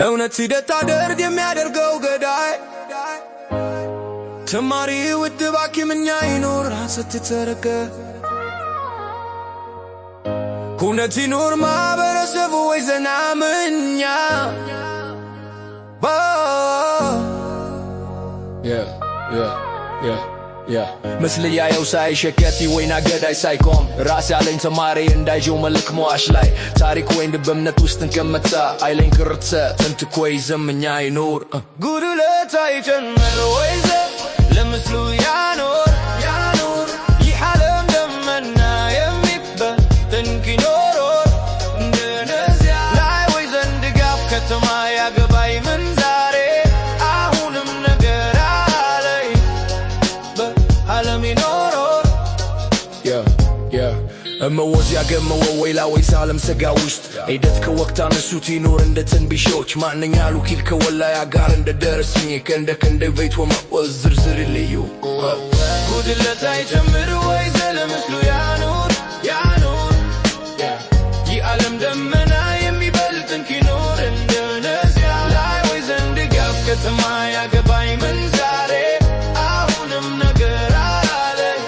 እውነት ሲደት አደርግ የሚያደርገው ገዳይ ተማሪ ውድ ባኪምኛ ይኖር ሐሰት ተረከ ኩነት ይኖር ማህበረሰቡ ወይ ዘናምኛ መስልያ የው ሳይሸከቲ ወይና ገዳይ ሳይቆም ራስ ያለኝ ተማሪ እንዳይጀው መልክ መዋሽ ላይ ታሪክ ወይን በእምነት ውስጥ እንከመታ አይለኝ ክርትሰ ተንትኮይ ዘምኛ ይኖር ጉድለት አይጨመር ወይዘ ለምስሉ ያኖር ይህ ዓለም ደመና የሚበትን ኪኖሮር እንደነዚያ ላይ ወይ ዘንድ ጋፍ ከተማ ያገባይ ምን ዛሬ አሁንም ነገር አለይ በዓለም ይኖሮር እመወዝ ያገመወ ወይላ ወይስ ዓለም ሰጋ ውስጥ ሂደት ከወቅት አነሱት ይኖር እንደ ተንቢሾች ማንኛ ሉኪል ከወላያ ጋር እንደ ደረስኝ ከእንደ ቤት ወመወዝ ዝርዝር ልዩ ጉድለት አይጨምር ወይዘ ለምስሉ ያኖር ይህ ዓለም ደመና የሚበልጥን ኪኖር እንደነዚያ ላይ ወይ ዘንድ ጋፍ ከተማ ያገባኝ ምን ዛሬ አሁንም ነገር አለኝ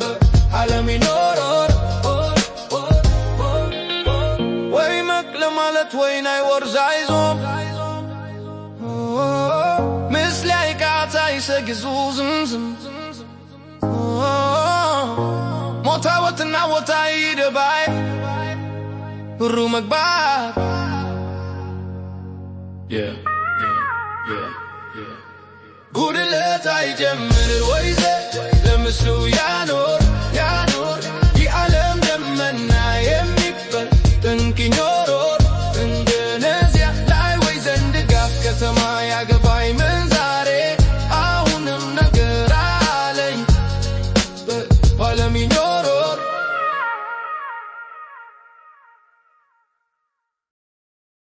በዓለም ይኖር ወይን አይወርዝ አይዞም ምስል አይቃታ ይሰግዙ ዝምዝም ሞታ ወትና ወታ ይደባይ ብሩ መግባት ጉድለት አይጀምር ወይዘ ለምስሉ ያኖር